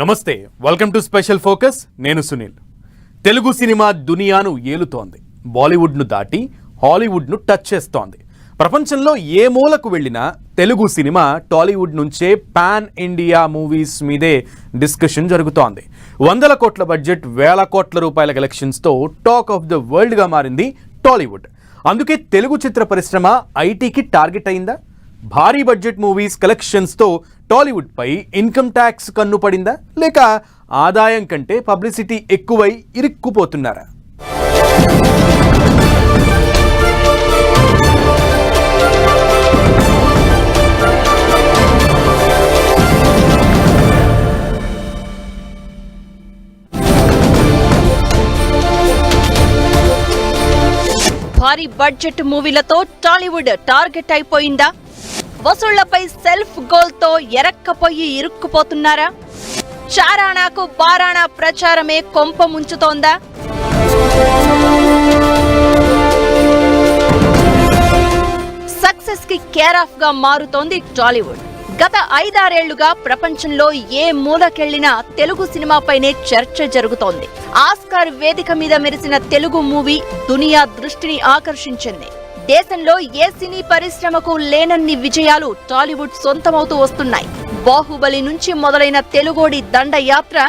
నమస్తే, welcome to special focus. నేను Sunil. Telugu cinema దునియాను ఏలుతోంది. బాలీవుడ్ను దాటి హాలీవుడ్ను టచ్ చేస్తోంది. ప్రపంచంలో ఏ మూలకు వెళ్ళినా తెలుగు సినిమా టాలీవుడ్ నుంచే పాన్ ఇండియా మూవీస్ మీదే డిస్కషన్ జరుగుతోంది. 100 కోట్ల బడ్జెట్, 1000 కోట్ల రూపాయల కలెక్షన్స్తో టాక్ ఆఫ్ ద వరల్డ్గా మారింది టాలీవుడ్. అందుకే తెలుగు చిత్ర పరిశ్రమ ఐటీకి టార్గెట్ అయిందా? భారీ బడ్జెట్ మూవీస్ కలెక్షన్స్తో టాలీవుడ్ పై ఇన్కమ్ ట్యాక్స్ కన్ను పడిందా, లేక ఆదాయం కంటే పబ్లిసిటీ ఎక్కువై ఇరుక్కుపోతున్నారా? భారీ బడ్జెట్ మూవీలతో టాలీవుడ్ టార్గెట్ అయిపోయిందా? వసూళ్లపై సెల్ఫ్ గోల్తో ఎరక్కపోయి ఇరుక్కుపోతున్నారా? చారాణాకు బారాణా ప్రచారమే కొంప ముంచుతోందా? సక్సెస్ కి కేర్ ఆఫ్ గా మారుతోంది టాలీవుడ్. గత 5-6 ఏళ్లుగా ప్రపంచంలో ఏ మూలకెళ్లినా తెలుగు సినిమాపైనే చర్చ జరుగుతోంది. ఆస్కార్ వేదిక మీద మెరిసిన తెలుగు మూవీ దునియా దృష్టిని ఆకర్షించింది. దేశంలో ఏ సినీ పరిశ్రమకు లేనన్ని విజయాలు టాలీవుడ్ సొంతమవుతూ వస్తున్నాయి. బాహుబలి నుంచి మొదలైన తెలుగోడి దండయాత్ర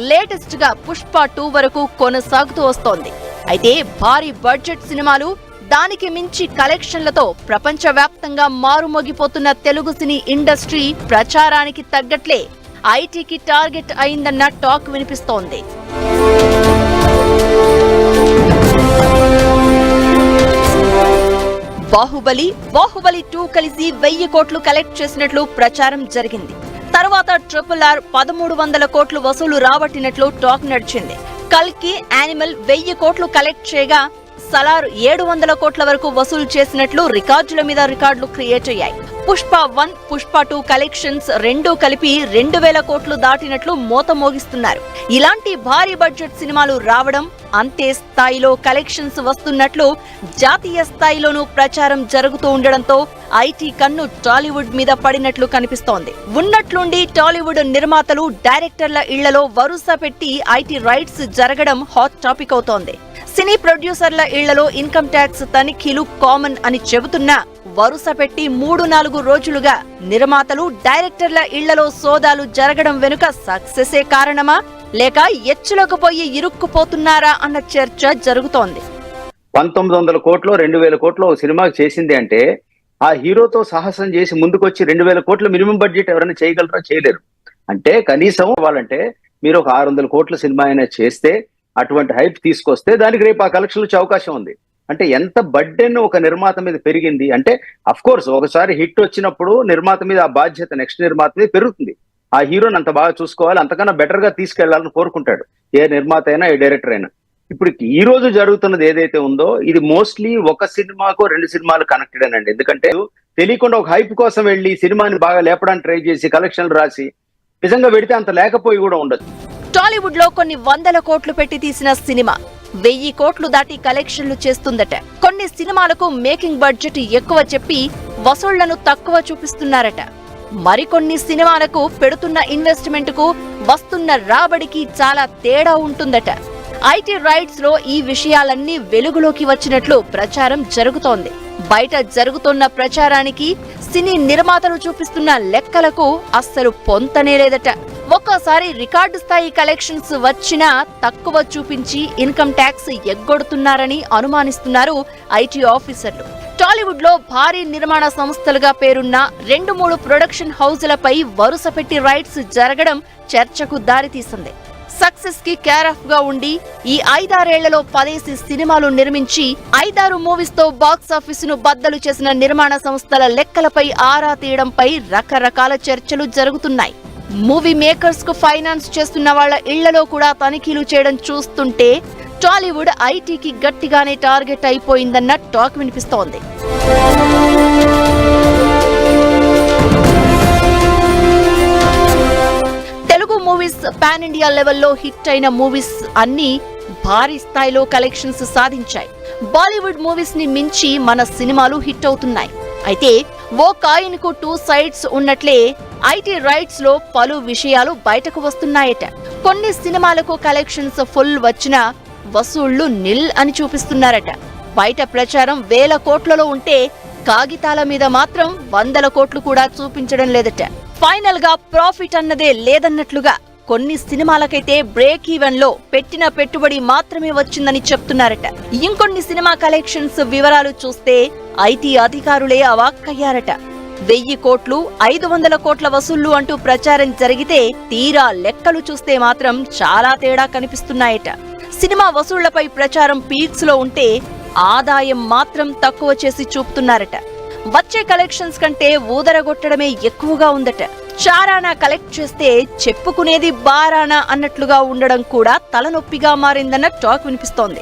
లేటెస్ట్ గా పుష్ప 2 వరకు కొనసాగుతూ వస్తోంది. అయితే భారీ బడ్జెట్ సినిమాలు, దానికి మించి కలెక్షన్లతో ప్రపంచవ్యాప్తంగా మారుమోగిపోతున్న తెలుగు సినీ ఇండస్ట్రీ ప్రచారానికి తగ్గట్లే ఐటీకి టార్గెట్ అయిందన్న టాక్ వినిపిస్తోంది. బాహుబలి 2 కలిసి 1000 కోట్లు కలెక్ట్ చేసినట్లు ప్రచారం జరిగింది. తర్వాత RRR 1300 కోట్లు వసూలు రాబట్టినట్లు టాక్ నడిచింది. కల్కి, యానిమల్ 1000 కోట్లు కలెక్ట్ చేయగా సలార్ 700 కోట్ల వరకు వసూలు చేసినట్లు రికార్డుల మీద రికార్డులు క్రియేట్ అయ్యాయి. పుష్ప 1, పుష్ప 2 కలెక్షన్స్ రెండూ కలిపి 2000 కోట్లు దాటినట్లు మోత మోగిస్తున్నారు. ఇలాంటి భారీ బడ్జెట్ సినిమాలు రావడం, అంతే స్థాయిలో కలెక్షన్స్ వస్తున్నట్లు జాతీయ స్థాయిలోనూ ప్రచారం జరుగుతూ ఉండడంతో ఐటీ కన్ను టాలీవుడ్ మీద పడినట్లు కనిపిస్తోంది. ఉన్నట్లుండి టాలీవుడ్ నిర్మాతలు, డైరెక్టర్ల ఇళ్లలో వరుస పెట్టి ఐటీ రైట్స్ జరగడం హాట్ టాపిక్ అవుతోంది. సినీ ప్రొడ్యూసర్ల ఇళ్లలో ఇన్కమ్ ట్యాక్స్ తనిఖీలు కామన్ అని చెబుతున్నా వరుస పెట్టి 3-4 రోజులుగా నిర్మాతలు, డైరెక్టర్ల ఇళ్లలో సోదాలు జరగడం వెనుక సక్సెసే కారణమా, లేక ఎచ్చులకు పోయి ఇరుక్కుపోతున్నారా అన్న చర్చ జరుగుతోంది. 1900 కోట్లు 2000 కోట్లు సినిమాకి చేసింది అంటే ఆ హీరోతో సాహసం చేసి ముందుకొచ్చి 2000 కోట్ల మినిమం బడ్జెట్ ఎవరైనా చేయగలరా? చేయలేరు. అంటే కనీసం వాళ్ళంటే మీరు ఒక 600 కోట్ల సినిమా అయినా చేస్తే, అటువంటి హైప్ తీసుకొస్తే దానికి రేపు ఆ కలెక్షన్ వచ్చే అవకాశం ఉంది. అంటే ఎంత బడ్డెన్ ఒక నిర్మాత మీద పెరిగింది అంటే, అఫ్ కోర్స్ ఒకసారి హిట్ వచ్చినప్పుడు నిర్మాత మీద ఆ బాధ్యత నెక్స్ట్ నిర్మాత మీద పెరుగుతుంది. ఆ హీరోని అంత బాగా చూసుకోవాలి, అంతకన్నా బెటర్ గా తీసుకెళ్లాలని కోరుకుంటాడు ఏ నిర్మాత అయినా, ఏ డైరెక్టర్ అయినా. ఇప్పుడు ఈ రోజు జరుగుతున్నది ఏదైతే ఉందో, ఇది మోస్ట్లీ ఒక సినిమాకు 2 సినిమాలు కనెక్టెడ్ అనండి. ఎందుకంటే తెలియకుండా ఒక హైప్ కోసం వెళ్ళి సినిమాని బాగా లేపడానికి ట్రై చేసి కలెక్షన్లు రాసి నిజంగా పెడితే అంత లేకపోయి కూడా ఉండదు. టాలీవుడ్ లో కొన్ని 100 కోట్లు పెట్టి తీసిన సినిమా 1000 కోట్లు దాటి కలెక్షన్లు చేస్తుందట. కొన్ని సినిమాలకు మేకింగ్ బడ్జెట్ ఎక్కువ చెప్పి వసూళ్లను తక్కువ చూపిస్తున్నారట. మరికొన్ని సినిమాలకు పెడుతున్న ఇన్వెస్ట్మెంట్ కు వస్తున్న రాబడికి చాలా తేడా ఉంటుందట. ఐటీ రైట్స్ లో ఈ విషయాలన్నీ వెలుగులోకి వచ్చినట్లు ప్రచారం జరుగుతోంది. బయట జరుగుతున్న ప్రచారానికి, సినీ నిర్మాతలు చూపిస్తున్న లెక్కలకు అస్సలు పొంతనే లేదట. ఒక్కోసారి రికార్డు స్థాయి కలెక్షన్స్ వచ్చినా తక్కువ చూపించి ఇన్కమ్ ట్యాక్స్ ఎగ్గొడుతున్నారని అనుమానిస్తున్నారు ఐటీ ఆఫీసర్లు. టాలీవుడ్ లో భారీ నిర్మాణ సంస్థలుగా పేరున్న 2-3 ప్రొడక్షన్ హౌజులపై వరుస పెట్టి రైట్స్ జరగడం చర్చకు దారితీసింది. సక్సెస్ కి కేర్ ఆఫ్ గా ఉండి ఈ 5-6 ఏళ్లలో 10 సినిమాలు నిర్మించి 5-6 మూవీస్ తో బాక్సాఫీస్ ను బద్దలు చేసిన నిర్మాణ సంస్థల లెక్కలపై ఆరా తీయడంపై రకరకాల చర్చలు జరుగుతున్నాయి. మూవీ మేకర్స్ కు ఫైనాన్స్ చేస్తున్న వాళ్ల ఇళ్లలో కూడా తనిఖీలు చేయడం చూస్తుంటే టాలీవుడ్ ఐటీకి గట్టిగానే టార్గెట్ అయిపోయిందన్న టాక్ వినిపిస్తోంది. తెలుగు మూవీస్ పాన్ ఇండియా లెవెల్లో హిట్ అయిన మూవీస్ అన్ని భారీ స్థాయిలో కలెక్షన్స్ సాధించాయి. బాలీవుడ్ మూవీస్ ని మించి మన సినిమాలు హిట్ అవుతున్నాయి. అయితే ఓ కాయిన్ కు 2 సైడ్స్ ఉన్నట్లే ఐటీ రైట్స్ లో పలు విషయాలు బయటకు వస్తున్నాయట. కొన్ని సినిమాలకు కలెక్షన్స్ ఫుల్ వచ్చినా వసూళ్లు నిల్ అని చూపిస్తున్నారట. బయట ప్రచారం 1000 కోట్లలో ఉంటే కాగితాల మీద మాత్రం 100 కోట్లు కూడా చూపించడం లేదట. ఫైనల్ గా ప్రాఫిట్ అన్నదే లేదన్నట్లుగా కొన్ని సినిమాలకైతే బ్రేక్ ఈవెన్ లో పెట్టిన పెట్టుబడి మాత్రమే వచ్చిందని చెప్తున్నారట. ఇంకొన్ని సినిమా కలెక్షన్స్ వివరాలు చూస్తే ఐటీ అధికారులే అవాక్కయ్యారట. 1000 కోట్లు 500 కోట్ల వసూళ్లు అంటూ ప్రచారం జరిగితే తీరా లెక్కలు చూస్తే మాత్రం చాలా తేడా కనిపిస్తున్నాయట. సినిమా వసూళ్లపై ప్రచారం పీక్స్ లో ఉంటే ఆదాయం మాత్రం తక్కువ చేసి చూపుతున్నారట. వచ్చే కలెక్షన్స్ కంటే ఊదరగొట్టడమే ఎక్కువగా ఉందట. చారానా కలెక్ట్ చేస్తే చెప్పుకునేది బారానా అన్నట్లుగా ఉండడం కూడా తలనొప్పిగా మారిందన్న టాక్ వినిపిస్తోంది.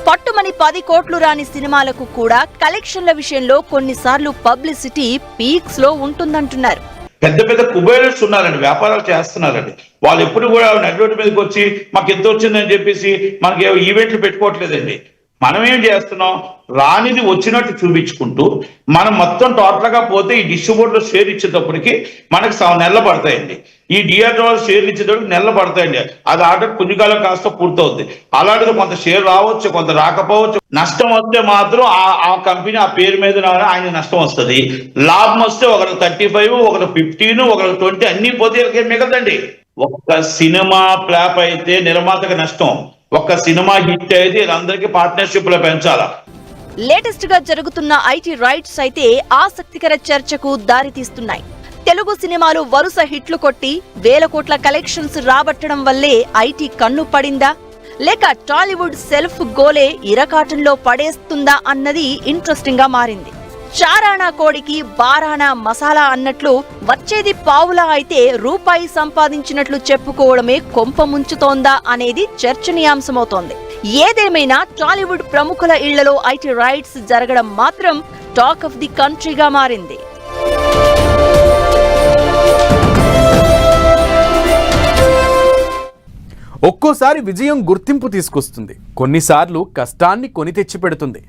పట్టుమని 10 కోట్లు రాని సినిమాలకు కూడా కలెక్షన్ల విషయంలో కొన్నిసార్లు పబ్లిసిటీ పీక్స్ లో ఉంటుందంటున్నారు. పెద్ద పెద్ద కుబేరర్స్ ఉన్నారండి, వ్యాపారాలు చేస్తున్నారండి. వాళ్ళు ఎప్పుడు కూడా నెట్వర్క్ మీదకి వచ్చి మాకు ఎంత వచ్చిందని చెప్పేసి మనకి ఈవెంట్లు పెట్టుకోవట్లేదండి. మనం ఏం చేస్తున్నాం, రానిది వచ్చినట్టు చూపించుకుంటూ మనం మొత్తం టోటల్ గా పోతే ఈ డిస్ట్రిబ్యూటర్ షేర్ ఇచ్చేటప్పటికి మనకు నెలలు పడతాయండి. ఈ డిఆర్ షేర్లు ఇచ్చేటప్పటికి నెలలు పడతాయండి. అది ఆర్డర్ కొన్ని కాలం కాస్త పూర్తవుద్ది. అలాంటిది కొంత షేర్ రావచ్చు, కొంత రాకపోవచ్చు. నష్టం వస్తే మాత్రం ఆ కంపెనీ ఆ పేరు మీద ఆయన నష్టం వస్తుంది. లాభం వస్తే ఒకరికి 35, ఒకరికి 15, ఒకరికి 20 అన్ని పోతే మిగతండి. ఒక్క సినిమా ఫ్లాప్ అయితే నిర్మాతకు నష్టం, ఒక్క సినిమా హిట్ అయితే అందరికీ పార్ట్నర్షిప్ లో పెంచాలా. లేటెస్ట్ గా జరుగుతున్న ఐటీ రైట్స్ అయితే ఆసక్తికర చర్చకు దారితీస్తున్నాయి. తెలుగు సినిమాలు వరుస హిట్లు కొట్టి 1000 కోట్ల కలెక్షన్స్ రాబట్టడం వల్లే ఐటీ కన్ను పడిందా, లేక టాలీవుడ్ సెల్ఫ్ గోలే ఇరకాటంలో పడేస్తుందా అన్నది ఇంట్రెస్టింగ్ గా మారింది. చారానా కోడికి బారానా మసాలా అన్నట్లు వచ్చేది పావులా అయితే రూపాయి సంపాదించినట్లు చెప్పుకోవడమే కొంప ముంచుతోందా అనేది చర్చనీయాంశమవుతోంది. ఏదేమైనా టాలీవుడ్ ప్రముఖుల ఇళ్లలో ఐటీ రైట్స్ జరగడం మాత్రం టాక్ ఆఫ్ ది కంట్రీగా మారింది. ఒక్కోసారి విజయం గుర్తింపు తీసుకొస్తుంది, కొన్నిసార్లు కష్టాన్ని కొని తెచ్చి పెడుతుంది.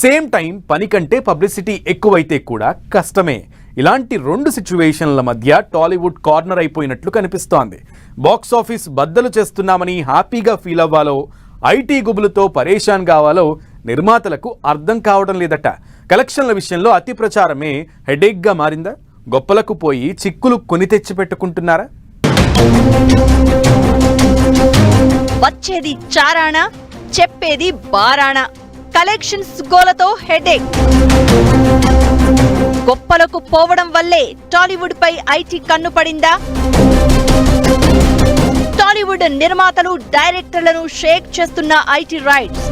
సేమ్ టైం పని కంటే పబ్లిసిటీ ఎక్కువైతే కూడా కష్టమే. ఇలాంటి 2 సిచ్యువేషన్ల మధ్య టాలీవుడ్ కార్నర్ అయిపోయినట్లు కనిపిస్తోంది. బాక్సాఫీస్ బద్దలు చేస్తున్నామని హ్యాపీగా ఫీల్ అవ్వాలో, ఐటీ గుబులతో పరేషాన్ కావాలో నిర్మాతలకు అర్థం కావడం లేదట. కలెక్షన్ల విషయంలో అతి ప్రచారమే హెడేక్గా మారిందా? గొప్పలకు పోయి చిక్కులు కొని తెచ్చి పెట్టుకుంటున్నారా? వచ్చేది చారానా, చెప్పేది బారానా. Collections గోలతో headache. గొప్పలకు పోవడం వల్లే టాలీవుడ్ పై ఐటీ కన్ను పడిందా? టాలీవుడ్ నిర్మాతలు డైరెక్టర్లను షేక్ చేస్తున్న ఐటీ రైట్స్.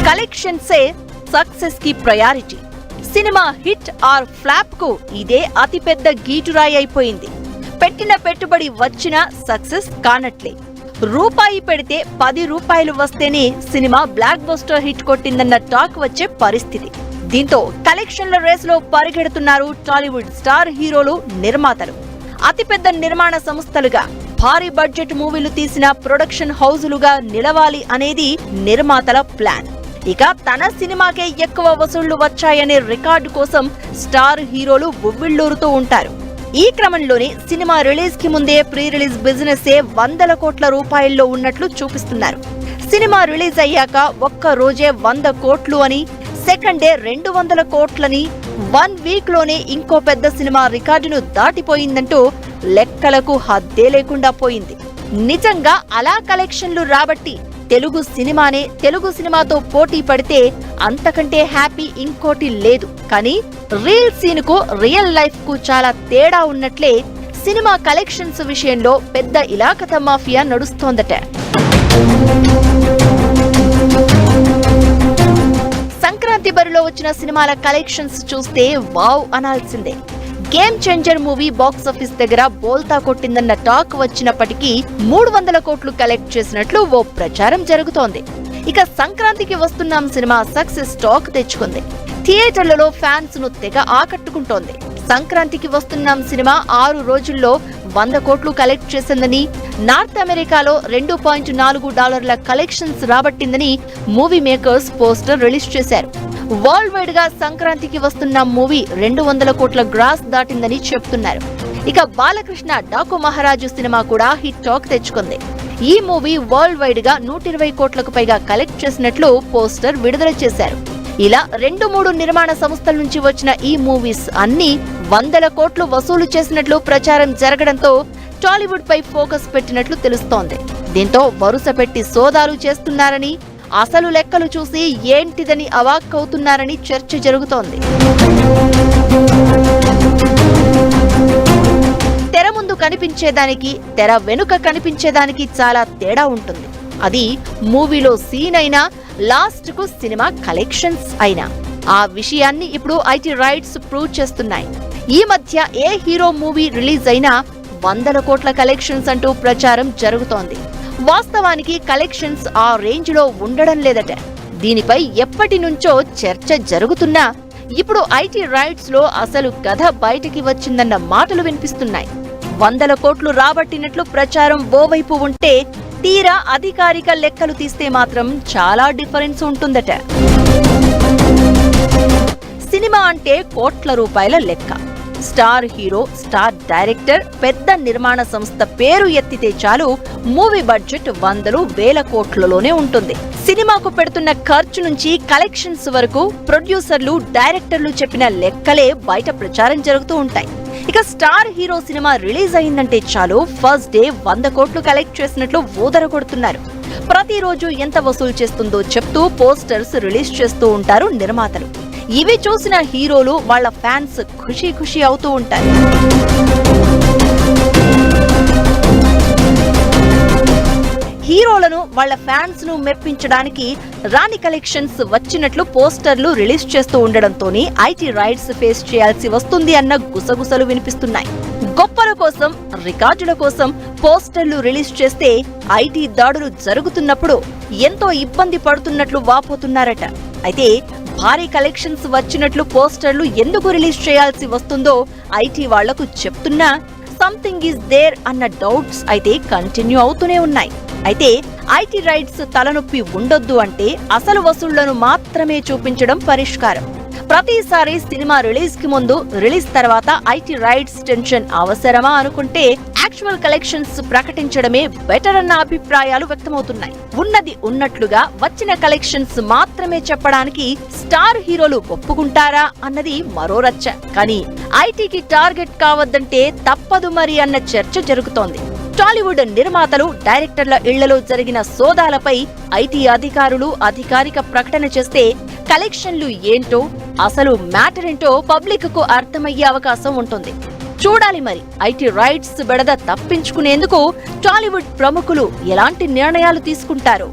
కలెక్షన్సే సక్సెస్ కి priority. Cinema hit or flop కు ఇదే అతిపెద్ద గీటురాయి అయిపోయింది. పెట్టిన పెట్టుబడి వచ్చినా సక్సెస్ కానట్లే. రూపాయి పెడితే 10 రూపాయలు వస్తేనే సినిమా బ్లాక్ బస్టర్ హిట్ కొట్టిందన్న టాక్ వచ్చే పరిస్థితి. దీంతో కలెక్షన్ల రేసులో పరిగెడుతున్నారు టాలీవుడ్ స్టార్ హీరోలు, నిర్మాతలు. అతిపెద్ద నిర్మాణ సంస్థలుగా భారీ బడ్జెట్ మూవీలు తీసిన ప్రొడక్షన్ హౌజులుగా నిలవాలి అనేది నిర్మాతల ప్లాన్. ఇక తన సినిమాకే ఎక్కువ వసూళ్లు వచ్చాయనే రికార్డు కోసం స్టార్ హీరోలు ఉవ్విళ్లూరుతూ ఉంటారు. ఈ క్రమంలోనే సినిమా రిలీజ్ కి ముందే ప్రీ రిలీజ్ బిజినెస్ 100 కోట్ల రూపాయల్లో ఉన్నట్లు చూపిస్తున్నారు. సినిమా రిలీజ్ అయ్యాక ఒక్క రోజే 100 కోట్లు అని, సెకండ్ డే 200 కోట్లని, 1 వీక్ లోనే ఇంకో పెద్ద సినిమా రికార్డును దాటిపోయిందంటూ లెక్కలకు హద్దే లేకుండా పోయింది. నిజంగా అలా కలెక్షన్లు రాబట్టి తెలుగు సినిమాతో పోటీ పడితే అంతకంటే హ్యాపీ ఇంకోటి లేదు. కానీ రియల్ సీన్ కు రియల్ లైఫ్ కు చాలా తేడా ఉన్నట్లే సినిమా కలెక్షన్స్ విషయంలో పెద్ద ఇలాకత మాఫియా నడుస్తోందట. సంక్రాంతి బరిలో వచ్చిన సినిమాల కలెక్షన్స్ చూస్తే వావ్ అనాల్సిందే. గేమ్ చేంజర్ మూవీ బాక్సాఫీస్ దగ్గర బోల్తా కొట్టిందన్న టాక్ వచ్చినప్పటికీ 300 కోట్లు కలెక్ట్ చేసినట్లు ఓ ప్రచారం జరుగుతోంది. ఇక సంక్రాంతికి వస్తున్నాం సినిమా సక్సెస్ టాక్ తెచ్చుకుంది. థియేటర్లలో ఫ్యాన్స్ ను తెగ ఆకట్టుకుంటోంది. సంక్రాంతికి వస్తున్నాం సినిమా 6 రోజుల్లో 100 కోట్లు కలెక్ట్ చేసిందని, నార్త్ అమెరికాలో $2.4 కలెక్షన్స్ రాబట్టిందని మూవీ మేకర్స్ పోస్టర్ రిలీజ్ చేశారు. వరల్డ్ వైడ్ గా సంక్రాంతికి వస్తున్న మూవీ 200 కోట్ల గ్రాస్ దాటిందని చెప్తున్నారు. ఇక బాలకృష్ణ డాకు మహారాజు సినిమా కూడా హిట్ టాక్ తెచ్చుకుంది. ఈ మూవీ వరల్డ్ వైడ్ గా 120 కోట్లకు పైగా కలెక్ట్ చేసినట్లు పోస్టర్ విడుదల చేశారు. ఇలా 2-3 నిర్మాణ సంస్థల నుంచి వచ్చిన ఈ మూవీస్ అన్ని 100 కోట్లు వసూలు చేసినట్లు ప్రచారం జరగడంతో టాలీవుడ్ పై ఫోకస్ పెట్టినట్లు తెలుస్తోంది. దీంతో వరుస పెట్టి సోదాలు చేస్తున్నారని, అసలు లెక్కలు చూసి ఏంటిదని అవాక్కవుతున్నారని చర్చ జరుగుతోంది. తెర ముందు కనిపించేదానికి, తెర వెనుక కనిపించేదానికి చాలా తేడా ఉంటుంది. అది మూవీలో సీన్ అయినా, లాస్ట్ కు సినిమా కలెక్షన్స్ అయినా. ఆ విషయాన్ని ఇప్పుడు ఐటీ రైట్స్ ప్రూవ్ చేస్తున్నాయి. ఈ మధ్య ఏ హీరో మూవీ రిలీజ్ అయినా 100 కోట్ల కలెక్షన్స్ అంటూ ప్రచారం జరుగుతోంది. వాస్తవానికి కలెక్షన్స్ ఆ రేంజ్ లో ఉండడం లేదట. దీనిపై ఎప్పటి నుంచో చర్చ జరుగుతున్నా ఇప్పుడు ఐటీ రైట్స్ లో అసలు కథ బయటికి వచ్చిందన్న మాటలు వినిపిస్తున్నాయి. 100 కోట్లు రాబట్టినట్లు ప్రచారం ఓవైపు ఉంటే, తీరా అధికారిక లెక్కలు తీస్తే మాత్రం చాలా డిఫరెన్స్ ఉంటుందట. సినిమా అంటే కోట్ల రూపాయల లెక్క. స్టార్ హీరో, స్టార్ డైరెక్టర్, పెద్ద నిర్మాణ సంస్థ పేరు ఎత్తితే చాలు మూవీ బడ్జెట్ 100,000 కోట్లలోనే ఉంటుంది. సినిమాకు పెడుతున్న ఖర్చు నుంచి కలెక్షన్స్ వరకు ప్రొడ్యూసర్లు, డైరెక్టర్లు చెప్పిన లెక్కలే బయట ప్రచారం జరుగుతూ ఉంటాయి. ఇక స్టార్ హీరో సినిమా రిలీజ్ అయిందంటే చాలు ఫస్ట్ డే 100 కోట్లు కలెక్ట్ చేసినట్లు ఊదర కొడుతున్నారు. ప్రతిరోజు ఎంత వసూలు చేస్తుందో చెప్తూ పోస్టర్స్ రిలీజ్ చేస్తూ ఉంటారు నిర్మాతలు. ఇవి చూసిన హీరోలు, వాళ్ళ ఫ్యాన్స్ ఖుషీ అవుతూ ఉంటారు. హీరోలను, వాళ్ళ ఫ్యాన్స్ ను మెప్పించడానికి రాని కలెక్షన్స్ వచ్చినట్లు పోస్టర్లు రిలీజ్ చేస్తూ ఉండడంతోనే ఐటీ రైట్స్ ఫేస్ చేయాల్సి వస్తుంది అన్న గుసగుసలు వినిపిస్తున్నాయి. గొప్పల కోసం, రికార్డుల కోసం పోస్టర్లు రిలీజ్ చేస్తే ఐటీ దాడులు జరుగుతున్నప్పుడు ఎంతో ఇబ్బంది పడుతున్నట్లు వాపోతున్నారట. అయితే భారీ కలెక్షన్స్ వచ్చినట్లు పోస్టర్లు ఎందుకు రిలీజ్ చేయాల్సి వస్తుందో ఐటీ వాళ్లకు చెప్తున్నా సంథింగ్ ఈజ్ దేర్ అన్న డౌట్స్ అయితే కంటిన్యూ అవుతూనే ఉన్నాయి. అయితే ఐటీ రైట్స్ తలనొప్పి ఉండొద్దు అంటే అసలు వసూళ్లను మాత్రమే చూపించడం పరిష్కారం. ప్రతిసారి సినిమా రిలీజ్ కి ముందు, రిలీజ్ తర్వాత ఐటీ రైట్స్ టెన్షన్ అవసరమా అనుకుంటే యాక్చువల్ కలెక్షన్స్ ప్రకటించడమే బెటర్ అన్న అభిప్రాయాలు వ్యక్తమవుతున్నాయి. ఉన్నది ఉన్నట్లుగా వచ్చిన కలెక్షన్స్ మాత్రమే చెప్పడానికి స్టార్ హీరోలు ఒప్పుకుంటారా అన్నది మరో రచ్చ. కానీ ఐటీకి టార్గెట్ కావద్దంటే తప్పదు మరి అన్న చర్చ జరుగుతోంది. టాలీవుడ్ నిర్మాతలు, డైరెక్టర్ల ఇళ్లలో జరిగిన సోదాలపై ఐటీ అధికారులు అధికారిక ప్రకటన చేస్తే కలెక్షన్లు ఏంటో, అసలు మ్యాటర్ ఏంటో పబ్లిక్ కు అర్థమయ్యే అవకాశం ఉంటుంది. చూడాలి మరి ఐటీ రైట్స్ బెడద తప్పించుకునేందుకు టాలీవుడ్ ప్రముఖులు ఎలాంటి నిర్ణయాలు తీసుకుంటారు.